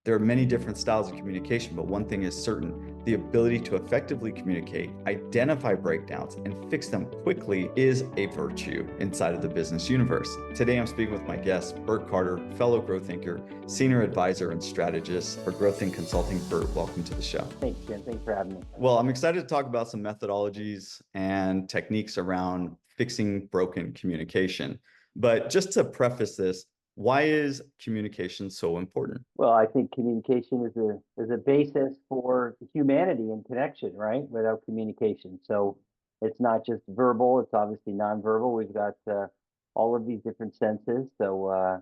There are many different styles of communication, but one thing is certain: the ability to effectively communicate, identify breakdowns, and fix them quickly is a virtue inside of the business universe. Today, I'm speaking with my guest, Bert Carder, fellow growth thinker, senior advisor and strategist for Growthink Consulting. Bert, welcome to the show. Thanks, Jen. Thanks for having me. Well, I'm excited to talk about some methodologies and techniques around fixing broken communication. But just to preface this, why is communication so important? Well, I think communication is a basis for humanity and connection, right? Without communication. So it's not just verbal, it's obviously nonverbal. We've got all of these different senses. So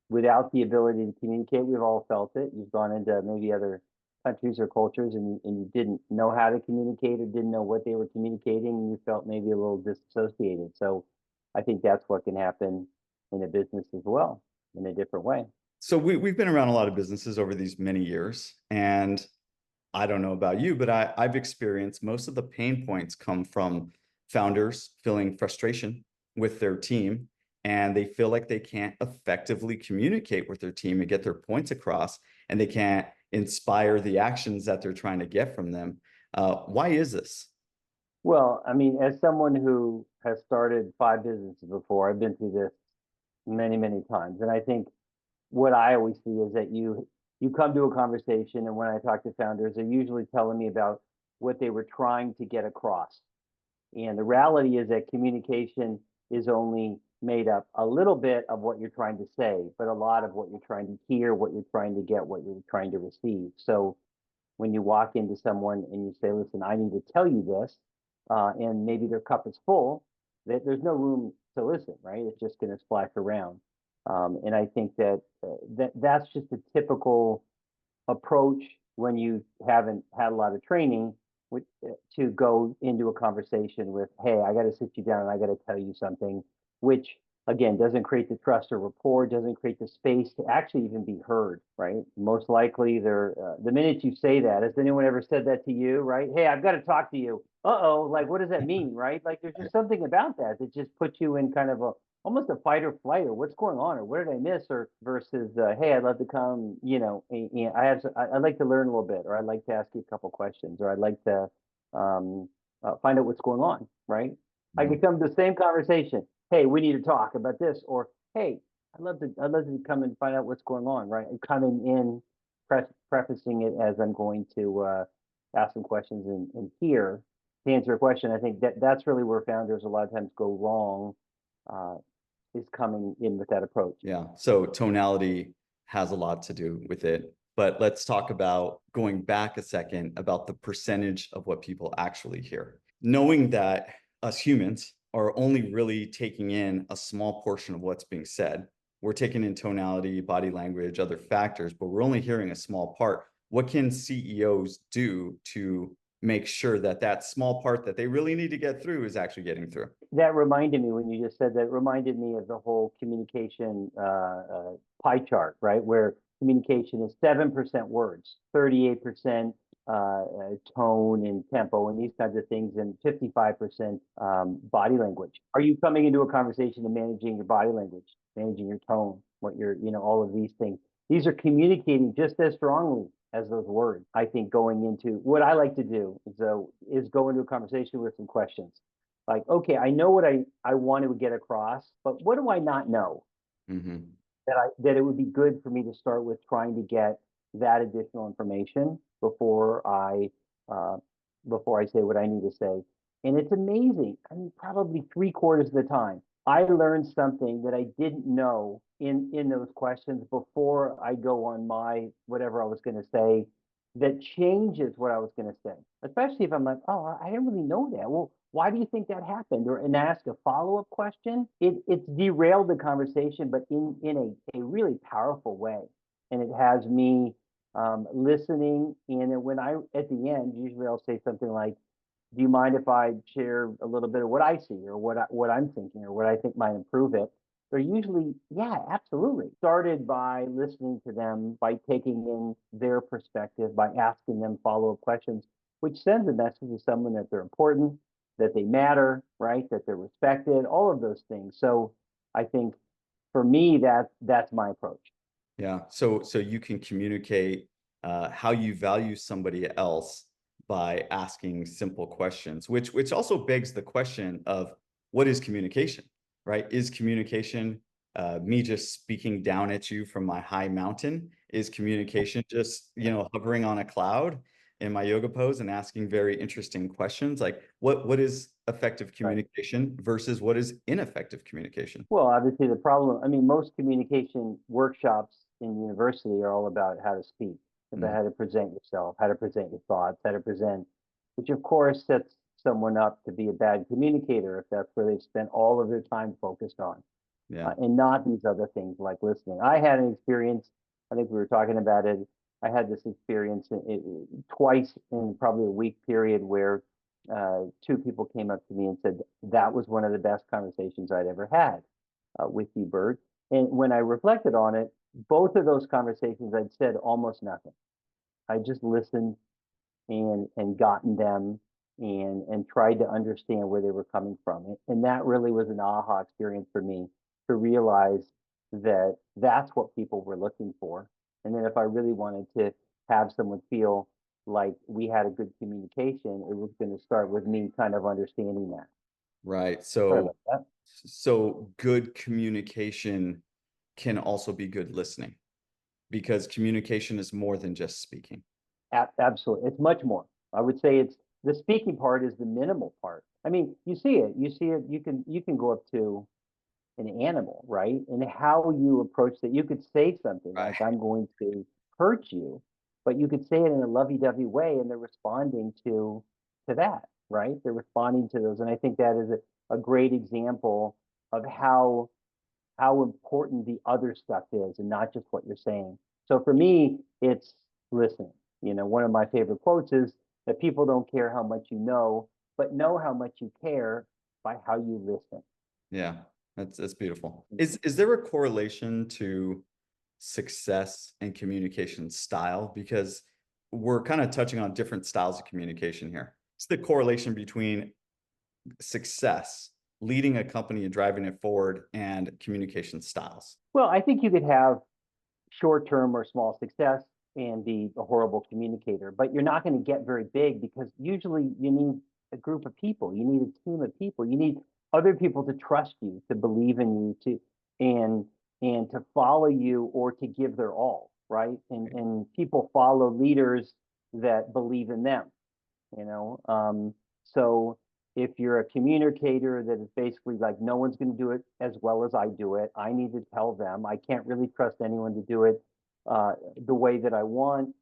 without the ability to communicate, we've all felt it. You've gone into maybe other countries or cultures and you didn't know how to communicate or didn't know what they were communicating, and you felt maybe a little disassociated. So I think that's what can happen in a business as well, in a different way. So we've been around a lot of businesses over these many years, and I don't know about you, but I've experienced most of the pain points come from founders feeling frustration with their team, and they feel like they can't effectively communicate with their team and get their points across, and they can't inspire the actions that they're trying to get from them. Why is this? Well, I mean, as someone who has started 5 businesses before, I've been through this many, many times. And I think what I always see is that you come to a conversation, and when I talk to founders, they're usually telling me about what they were trying to get across. And the reality is that communication is only made up a little bit of what you're trying to say, but a lot of what you're trying to hear, what you're trying to get, what you're trying to receive. So when you walk into someone and you say, listen, I need to tell you this, and maybe their cup is full, there's no room to listen, right? It's just going to splash around. And I think that's just a typical approach when you haven't had a lot of training to go into a conversation with, hey, I got to sit you down and I got to tell you something, which again doesn't create the trust or rapport, doesn't create the space to actually even be heard, right? Most likely, the minute you say that, has anyone ever said that to you, right? Hey, I've got to talk to you. Uh-oh, like what does that mean, right? Like there's just something about that that just puts you in kind of a almost a fight or flight, or what's going on, or what did I miss, or versus hey, I'd love to come, and I'd like to learn a little bit, or I'd like to ask you a couple questions, or I'd like to find out what's going on, right? I could come to the same conversation. Hey, we need to talk about this, or hey, I'd love to come and find out what's going on, right? And coming in, prefacing it as I'm going to ask some questions and hear to answer a question. I think that's really where founders a lot of times go wrong. Is coming in with that approach. Yeah. So tonality has a lot to do with it. But let's talk about going back a second about the percentage of what people actually hear. Knowing that us humans are only really taking in a small portion of what's being said. We're taking in tonality, body language, other factors, but we're only hearing a small part. What can CEOs do to make sure that small part that they really need to get through is actually getting through? That reminded me, when you just said that, reminded me of the whole communication pie chart, right? Where communication is 7% words, 38% tone and tempo and these kinds of things, and 55% body language. Are you coming into a conversation and managing your body language, managing your tone, what you're, all of these things? These are communicating just as strongly as those words. I think going into what I like to do is go into a conversation with some questions. Like, okay, I know what I want to get across, but what do I not know? Mm-hmm. That it would be good for me to start with trying to get that additional information before I say what I need to say. And it's amazing. I mean, probably 3/4 of the time, I learned something that I didn't know in those questions before I go on my whatever I was going to say, that changes what I was going to say. Especially if I'm like, oh, I didn't really know that. Well, why do you think that happened? And ask a follow-up question. It's derailed the conversation, but in a really powerful way. And it has me listening. And then at the end, usually I'll say something like, do you mind if I share a little bit of what I see, or what I'm thinking, or what I think might improve it? They're usually, yeah, absolutely. Started by listening to them, by taking in their perspective, by asking them follow-up questions, which sends a message to someone that they're important, that they matter, right? That they're respected, all of those things. So I think for me, that's my approach. Yeah. So you can communicate how you value somebody else by asking simple questions, which also begs the question of what is communication, right? Is communication me just speaking down at you from my high mountain? Is communication just, hovering on a cloud in my yoga pose and asking very interesting questions? Like what is effective Right. communication versus what is ineffective communication? Well, obviously the problem, I mean, most communication workshops in university are all about how to speak, about Mm, how to present yourself, how to present your thoughts, how to present, which of course sets someone up to be a bad communicator if that's where they've spent all of their time focused on, yeah. and not these other things like listening. I had an experience, I think we were talking about it. I had this experience twice in probably a week period where two people came up to me and said that was one of the best conversations I'd ever had with you, Bert. And when I reflected on it, both of those conversations, I'd said almost nothing. I just listened and gotten them and tried to understand where they were coming from. And that really was an aha experience for me to realize that that's what people were looking for. And then if I really wanted to have someone feel like we had a good communication, it was going to start with me kind of understanding that. Right. Sorry So about that. good communication can also be good listening because communication is more than just speaking. Absolutely. It's much more. I would say it's the speaking part is the minimal part. I mean, you see it. You see it. You can go up to an animal, right? And how you approach that. You could say something Right. like, I'm going to hurt you, but you could say it in a lovey-dovey way, and they're responding to that, right? They're responding to those. And I think that is a great example of how important the other stuff is and not just what you're saying. So for me, it's listening. One of my favorite quotes is that people don't care how much you know, but know how much you care by how you listen. Yeah. That's beautiful. Is there a correlation to success and communication style? Because we're kind of touching on different styles of communication here. It's the correlation between success, leading a company and driving it forward, and communication styles. Well, I think you could have short-term or small success and be a horrible communicator, but you're not going to get very big because usually you need a group of people, you need a team of people, you need other people to trust you, to believe in you, and and to follow you or to give their all, right? And people follow leaders that believe in them, you know. So if you're a communicator that is basically like, no one's going to do it as well as I do it, I need to tell them, I can't really trust anyone to do it the way that I want,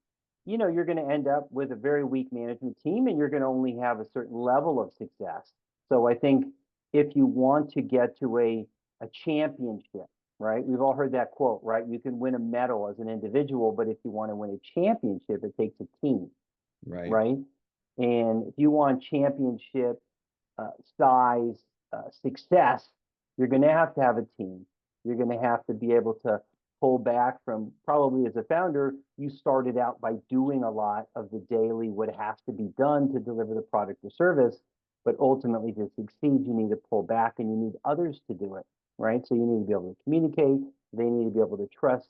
you're going to end up with a very weak management team and you're going to only have a certain level of success. So I think if you want to get to a championship, right? We've all heard that quote, right? You can win a medal as an individual, but if you want to win a championship, it takes a team, Right. right? And if you want championship size success, you're going to have a team. You're going to have to be able to pull back from, probably as a founder, you started out by doing a lot of the daily, what has to be done to deliver the product or service. But ultimately, to succeed, you need to pull back and you need others to do it, right? So you need to be able to communicate. They need to be able to trust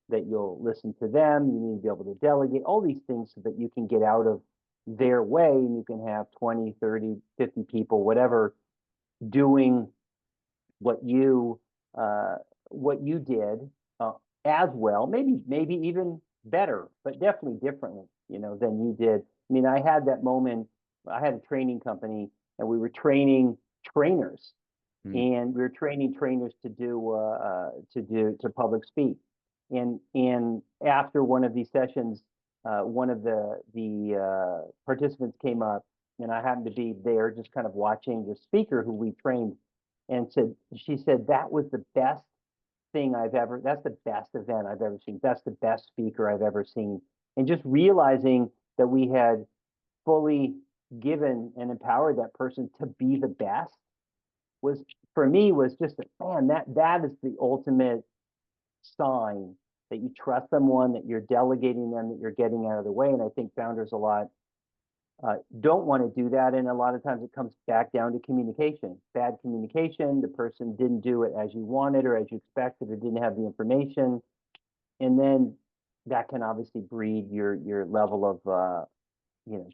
that you'll listen to them. You need to be able to delegate all these things so that you can get out of their way and you can have 20, 30, 50 people, whatever, doing what you uh, what you did uh, as well, maybe even better, but definitely differently, than you did. I mean, I had that moment. I had a training company, and we were training trainers, Mm, and we were training trainers to public speak. And after one of these sessions, one of the participants came up, and I happened to be there, just kind of watching the speaker who we trained, and she said that was the best thing that's the best event I've ever seen. That's the best speaker I've ever seen. And just realizing that we had fully given and empowered that person to be the best was, for me, was just man, that is the ultimate sign that you trust someone, that you're delegating them, that you're getting out of the way. And I think founders a lot don't want to do that. And a lot of times it comes back down to communication, bad communication. The person didn't do it as you wanted or as you expected or didn't have the information. And then that can obviously breed your level of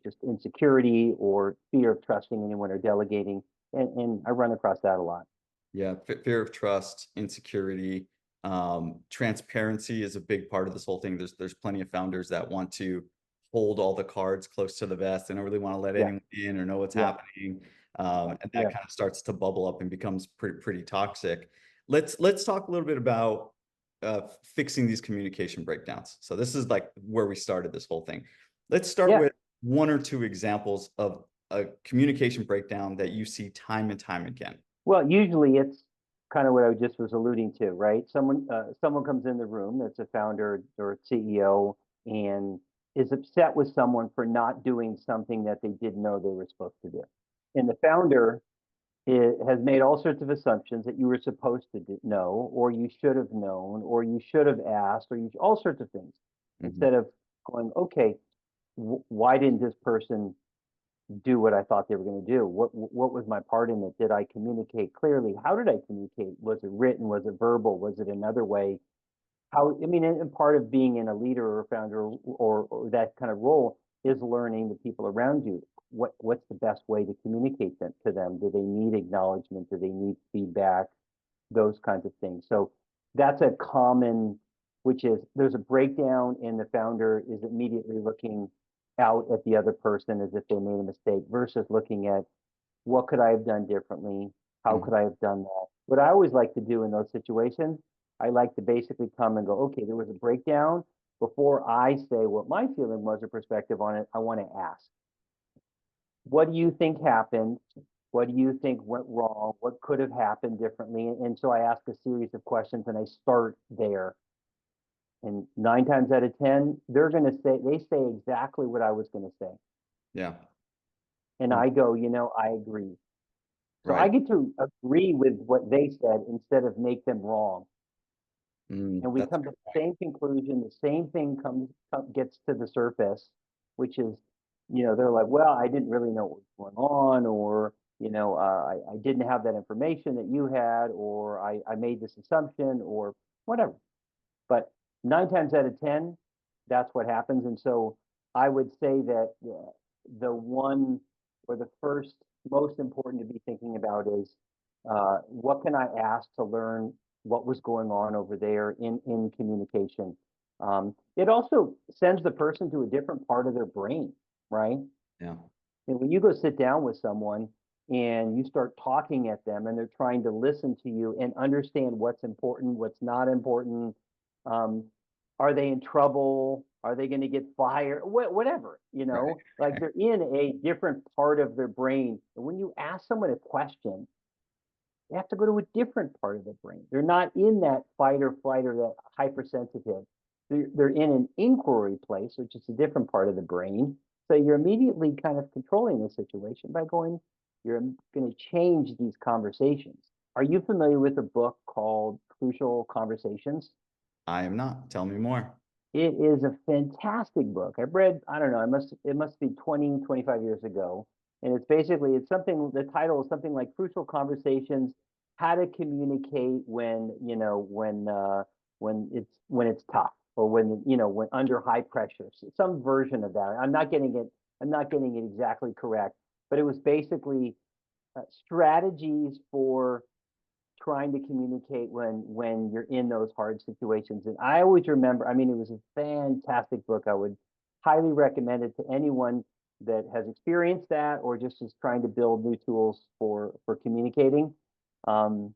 just insecurity or fear of trusting anyone or delegating. And I run across that a lot. Yeah, fear of trust, insecurity, transparency is a big part of this whole thing. There's plenty of founders that want to hold all the cards close to the vest. They don't really want to let Yeah, anyone in or know what's yeah, happening, and that yeah, kind of starts to bubble up and becomes pretty toxic. Let's talk a little bit about fixing these communication breakdowns. So this is like where we started this whole thing. Let's start yeah. with one or two examples of a communication breakdown that you see time and time again. Well, usually it's kind of what I just was alluding to, right? Someone comes in the room that's a founder or CEO and is upset with someone for not doing something that they didn't know they were supposed to do. And the founder has made all sorts of assumptions that you were supposed to know, or you should have known, or you should have asked, or all sorts of things. Mhm. Instead of going, okay, why didn't this person do what I thought they were going to do? What was my part in it? Did I communicate clearly? How did I communicate? Was it written? Was it verbal? Was it another way? How, I mean, and part of being in a leader or a founder or that kind of role is learning the people around you. What's the best way to communicate that to them? Do they need acknowledgement? Do they need feedback? Those kinds of things. So that's a common, which is there's a breakdown and the founder is immediately looking out at the other person as if they made a mistake versus looking at what could I have done differently? How Mhm. could I have done that? What I always like to do in those situations, I like to basically come and go, okay, there was a breakdown. Before I say what my feeling was or perspective on it, I want to ask, what do you think happened? What do you think went wrong? What could have happened differently? And so I ask a series of questions and I start there. And 9 times out of 10, they say exactly what I was going to say. Yeah. And Mm. I go, I agree. So I Right. get to agree with what they said instead of make them wrong. And we That's a come to good the point. same conclusion. The same thing gets to the surface, which is, they're like, well, I didn't really know what was going on, or, I didn't have that information that you had, or I made this assumption, or whatever. But 9 times out of 10, that's what happens. And so I would say that the one or the first most important to be thinking about is what can I ask to learn what was going on over there in communication. It also sends the person to a different part of their brain, right? Yeah. And when you go sit down with someone and you start talking at them and they're trying to listen to you and understand what's important, what's not important, um, are they in trouble? Are they going to get fired? Whatever, Right. like Right. they're in a different part of their brain. And when you ask someone a question, they have to go to a different part of the brain. They're not in that fight or flight or that hypersensitive. They're in an inquiry place, which is a different part of the brain. So you're immediately kind of controlling the situation by going, you're going to change these conversations. Are you familiar with a book called Crucial Conversations? I am not. Tell me more. It is a fantastic book. I've read, I don't know, it must be 20, 25 years ago. And it's something, the title is something like Crucial Conversations, How to Communicate when it's tough or when under high pressure. So some version of that. I'm not getting it exactly correct, but it was basically strategies for trying to communicate when you're in those hard situations. And I always remember, I mean, it was a fantastic book. I would highly recommend it to anyone that has experienced that or just is trying to build new tools for communicating. Um,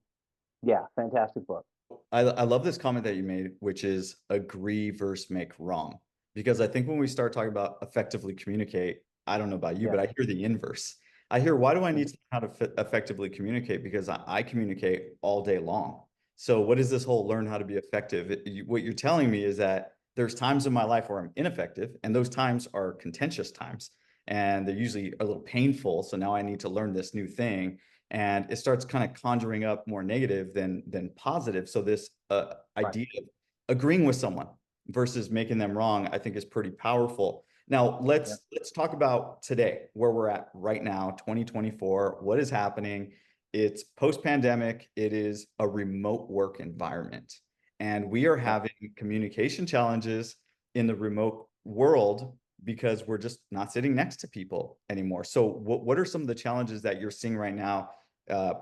yeah, fantastic book. I love this comment that you made, which is agree versus make wrong. Because I think when we start talking about effectively communicate, I don't know about you, Yeah. but I hear the inverse. I hear, why do I need Mhm. to know how to effectively communicate? Because I communicate all day long. So what is this whole learn how to be effective? What you're telling me is that there's times in my life where I'm ineffective, and those times are contentious times, and they're usually a little painful. So now I need to learn this new thing, and it starts kind of conjuring up more negative than positive. So this Right. idea of agreeing with someone versus making them wrong, I think, is pretty powerful. Now Yeah. let's talk about today, where we're at right now, 2024. What is happening? It's post-pandemic. It is a remote work environment, and we are Yeah. having communication challenges in the remote world because we're just not sitting next to people anymore. So what are some of the challenges that you're seeing right now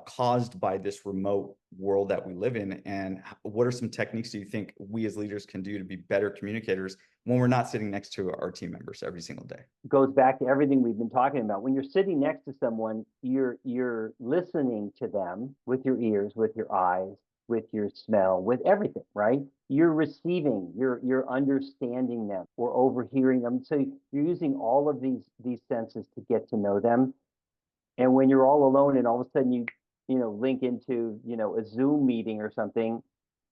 caused by this remote world that we live in? And what are some techniques do you think we as leaders can do to be better communicators when we're not sitting next to our team members every single day? Goes back to everything we've been talking about. When you're sitting next to someone, you're listening to them with your ears, with your eyes, with your smell, with everything, right? You're receiving, you're understanding them or overhearing them. So you're using all of these senses to get to know them. And when you're all alone and all of a sudden you link into, a Zoom meeting or something,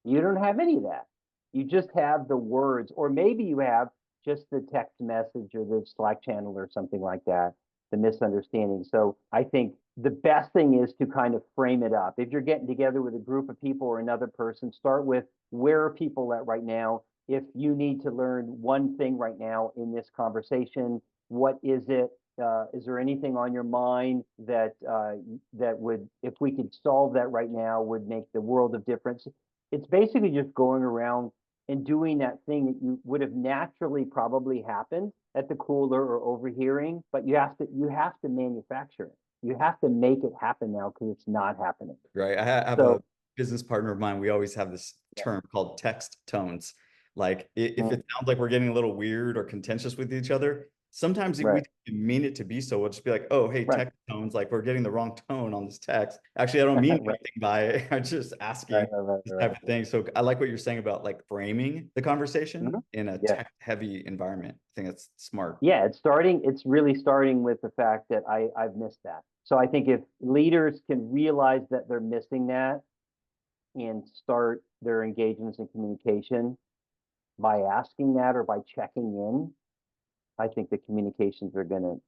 you don't have any of that. You just have the words, or maybe you have just the text message or the Slack channel or something like that, the misunderstanding. So I think the best thing is to kind of frame it up. If you're getting together with a group of people or another person, start with where are people at right now? If you need to learn one thing right now in this conversation, what is it? Is there anything on your mind that would, if we could solve that right now, would make the world of difference? It's basically just going around and doing that thing that you would have naturally probably happened at the cooler or overhearing, but you have to manufacture it. You have to make it happen now because it's not happening. Right. I have So a business partner of mine. We always have this term called text tones. Like if it sounds like we're getting a little weird or contentious with each other, sometimes we right, mean it to be so. We'll just be like, oh, hey, right, text tones, like we're getting the wrong tone on this text. Actually, I don't mean right, anything by it. I'm just right, asking right, this right. type of thing. So I like what you're saying about like framing the conversation Mhm. in a Yeah. tech heavy environment. I think that's smart. Yeah, it's really starting with the fact that I've missed that. So I think if leaders can realize that they're missing that and start their engagements and communication by asking that or by checking in, I think the communications are gonna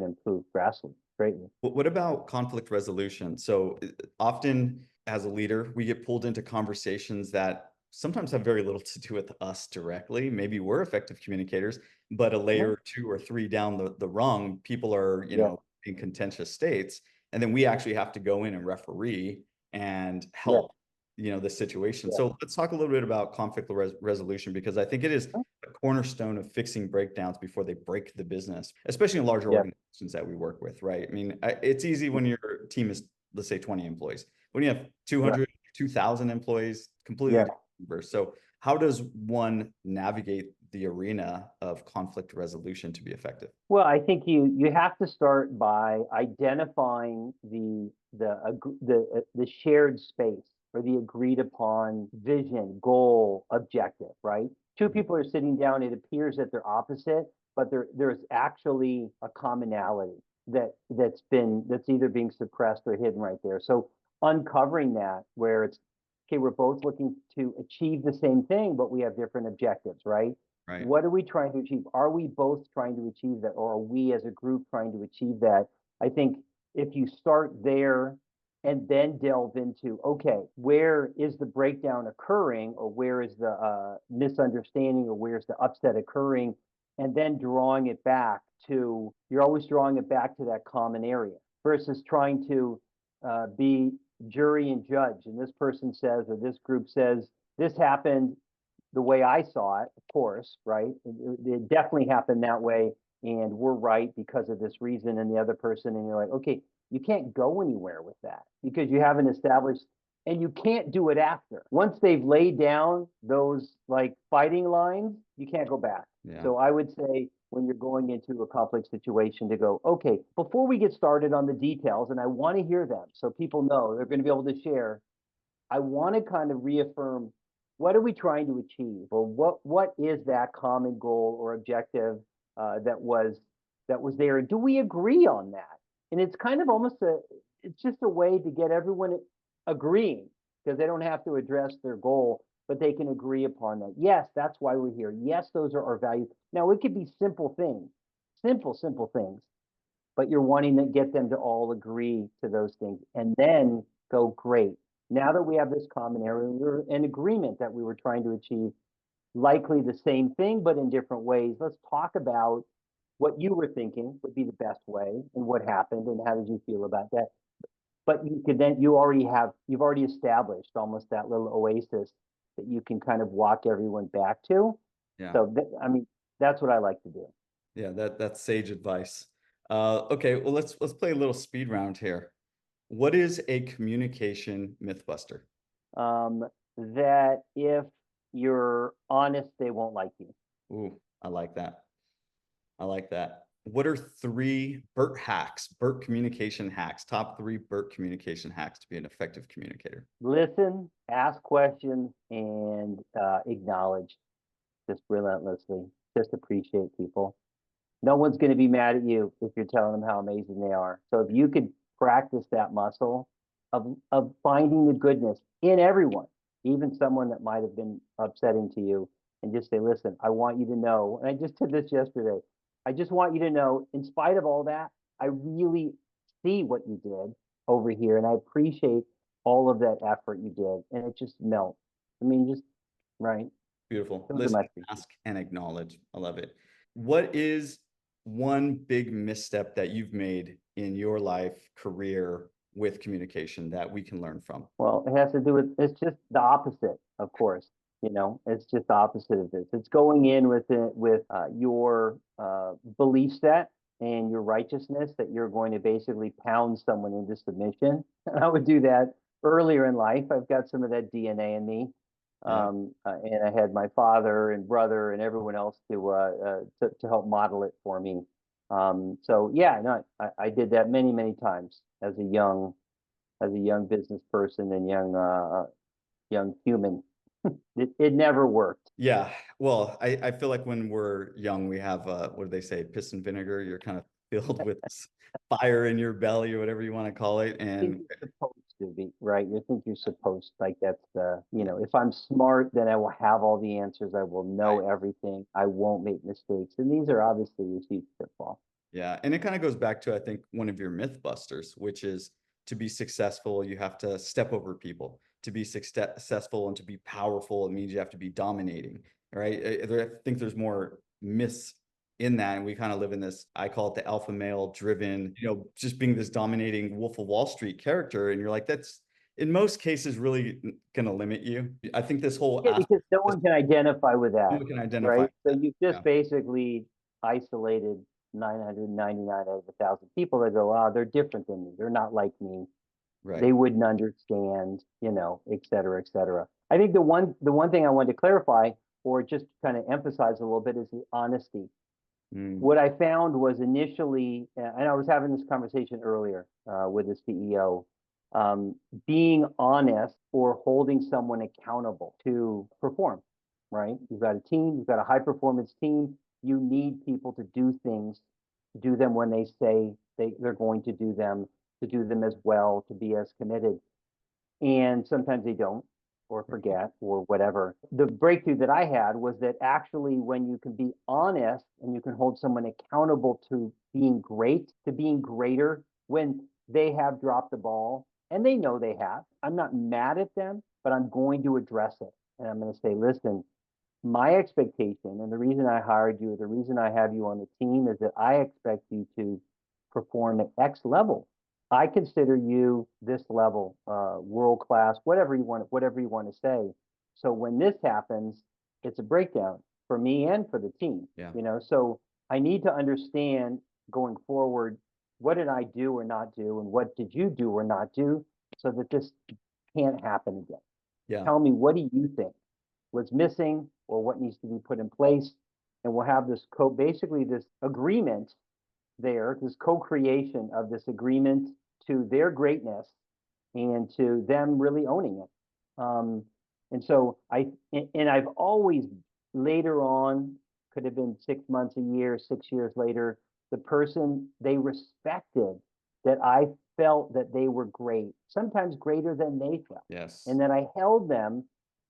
improve drastically, greatly. What about conflict resolution? So often as a leader, we get pulled into conversations that sometimes have very little to do with us directly. Maybe we're effective communicators, but a Yeah, layer or two or three down the rung, people are, yeah, in contentious states. And then we actually have to go in and referee and yeah, help, the situation. yeah. So let's talk a little bit about conflict resolution, because I think it is a cornerstone of fixing breakdowns before they break the business, especially in larger Yeah. organizations that we work with, right? I mean, it's easy when your team is, let's say, 20 employees. When you have Right. 200, 2,000 employees, completely Yeah. different numbers. So how does one navigate the arena of conflict resolution to be effective? Well, I think you have to start by identifying the shared space or the agreed upon vision, goal, objective, right? Two people are sitting down, it appears that they're opposite, but there's actually a commonality that's either being suppressed or hidden right there. So uncovering that where it's okay, we're both looking to achieve the same thing, but we have different objectives, right? Right. What are we trying to achieve? Are we both trying to achieve that, or are we as a group trying to achieve that? I think if you start there and then delve into, okay, where is the breakdown occurring, or where is the misunderstanding, or where's the upset occurring, and then drawing it back to, you're always drawing it back to that common area versus trying to be jury and judge. And this person says, or this group says, this happened the way I saw it, of course, right? It definitely happened that way, and we're right because of this reason, and the other person, and you're like, okay, you can't go anywhere with that because you haven't established, and you can't do it after. Once they've laid down those like fighting lines, you can't go back. Yeah. So I would say when you're going into a conflict situation to go, okay, before we get started on the details, and I want to hear them so people know they're going to be able to share, I want to kind of reaffirm what are we trying to achieve, or what is that common goal or objective that was there, and do we agree on that? And it's kind of almost it's just a way to get everyone agreeing because they don't have to address their goal, but they can agree upon that. Yes, that's why we're here. Yes, those are our values. Now it could be simple things, simple things, but you're wanting to get them to all agree to those things and then go, great. Now that we have this common area, we're in agreement that we were trying to achieve likely the same thing, but in different ways. Let's talk about what you were thinking would be the best way and what happened and how did you feel about that. But you could then, you've already established almost that little oasis that you can kind of walk everyone back to. Yeah. So I mean, that's what I like to do. Yeah, that's sage advice. Okay, well let's play a little speed round here. What is a communication myth buster? That if you're honest, they won't like you. Ooh, I like that. I like that. What are three Bert hacks, Bert communication hacks, top three Bert communication hacks to be an effective communicator? Listen, ask questions, and acknowledge just relentlessly. Just appreciate people. No one's going to be mad at you if you're telling them how amazing they are. So if you could practice that muscle of finding the goodness in everyone, even someone that might have been upsetting to you, and just say, listen, I want you to know, and I just did this yesterday. I just want you to know, in spite of all that, I really see what you did over here, and I appreciate all of that effort you did, and it just melts. I mean, just right. Beautiful. Those are Listen, my three. ask, and acknowledge. I love it. What is one big misstep that you've made in your life, career with communication that we can learn from? Well, it has to do with, it's just the opposite, of course. It's just the opposite of this. It's going in with your belief set and your righteousness that you're going to basically pound someone into submission. And I would do that earlier in life. I've got some of that DNA in me. Yeah. And I had my father and brother and everyone else to help model it for me. So yeah, no, I did that many, many times as a young business person and young human. It never worked. Yeah. Well, I feel like when we're young, we have what do they say, piss and vinegar. You're kind of filled with fire in your belly or whatever you want to call it. I think And you're supposed to be, right? You think you're supposed, like that's if I'm smart, then I will have all the answers. I will know right. everything. I won't make mistakes. And these are obviously a huge pitfall. Yeah. And it kind of goes back to, I think, one of your myth busters, which is to be successful, you have to step over people. To be successful and to be powerful, it means you have to be dominating, right? I think there's more myths in that. And we kind of live in this, I call it the alpha male driven, just being this dominating Wolf of Wall Street character. And you're like, that's in most cases really going to limit you. I think this whole Yeah, aspect, because no one can identify with that, you can identify right? with So that. you've Yeah. just basically isolated 999 out of 1,000 people that go, ah, they're different than me. They're not like me. Right. They wouldn't understand, et cetera, et cetera. I think the one thing I wanted to clarify or just kind of emphasize a little bit is the honesty. Mm, What I found was initially, and I was having this conversation earlier with the CEO, um, being honest or holding someone accountable to perform, right? You've got a team, you've got a high performance team. You need people to do things, to do them when they say they're going to do them as well, to be as committed. And sometimes they don't or forget or whatever. The breakthrough that I had was that actually when you can be honest and you can hold someone accountable to being great, to being greater when they have dropped the ball and they know they have. I'm not mad at them, but I'm going to address it. And I'm going to say, listen, my expectation and the reason I hired you, the reason I have you on the team is that I expect you to perform at X level. I consider you this level, world class, whatever you want to say. So when this happens, it's a breakdown for me and for the team. yeah. So I need to understand going forward, what did I do or not do, and what did you do or not do, so that this can't happen again. Yeah. Tell me, what do you think was missing or what needs to be put in place? And we'll have basically this agreement there, this co-creation of this agreement to their greatness and to them really owning it. And so I've always later on, could have been 6 months, a year, 6 years later, the person they respected that I felt that they were great, sometimes greater than they felt, Yes. and that I held them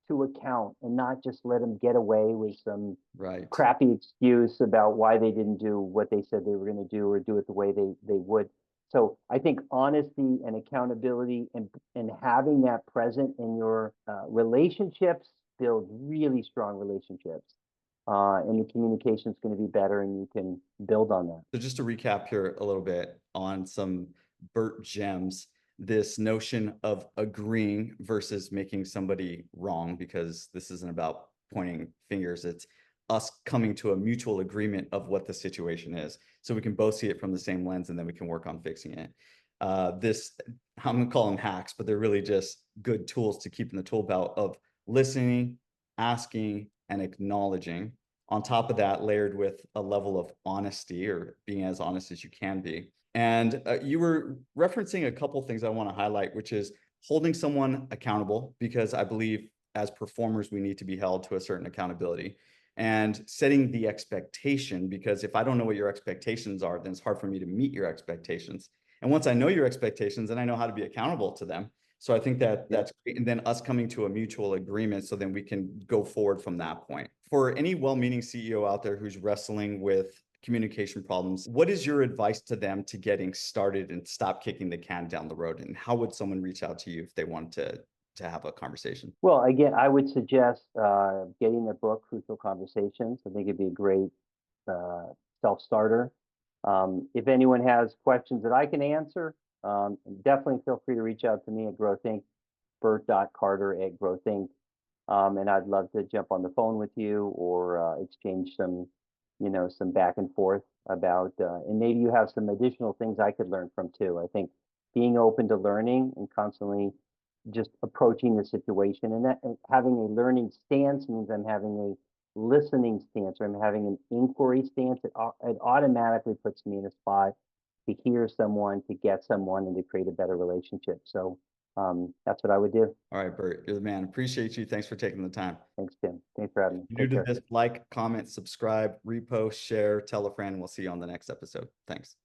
to account and not just let them get away with some Right. crappy excuse about why they didn't do what they said they were going to do or do it the way they would. So I think honesty and accountability and having that present in your relationships build really strong relationships. And the communication is going to be better and you can build on that. So just to recap here a little bit on some Bert gems, this notion of agreeing versus making somebody wrong, because this isn't about pointing fingers. It's us coming to a mutual agreement of what the situation is. So we can both see it from the same lens, and then we can work on fixing it. This, I'm gonna call them hacks, but they're really just good tools to keep in the tool belt of listening, asking, and acknowledging. On top of that, layered with a level of honesty, or being as honest as you can be. And you were referencing a couple things I want to highlight, which is holding someone accountable, because I believe as performers, we need to be held to a certain accountability, and setting the expectation, because if I don't know what your expectations are, then it's hard for me to meet your expectations. And once I know your expectations, then I know how to be accountable to them. So I think that that's great. And then us coming to a mutual agreement, so then we can go forward from that point. For any well-meaning CEO out there who's wrestling with communication problems, what is your advice to them to getting started and stop kicking the can down the road? And how would someone reach out to you if they wanted to have a conversation? Well, again, I would suggest getting the book Crucial Conversations. I think it'd be a great uh, self-starter. If anyone has questions that I can answer, definitely feel free to reach out to me at Growthink, bert.carder@Growthink. And I'd love to jump on the phone with you, or exchange some, some back and forth about, and maybe you have some additional things I could learn from too. I think being open to learning and constantly just approaching the situation, and that, and having a learning stance means I'm having a listening stance, or I'm having an inquiry stance. It automatically puts me in a spot to hear someone, to get someone, and to create a better relationship. So that's what I would do. All right, Bert, you're the man. Appreciate you. Thanks for taking the time. Thanks, Tim. Thanks for having me. If you're Take new care. to this, like, comment, subscribe, repost, share, tell a friend. We'll see you on the next episode. Thanks.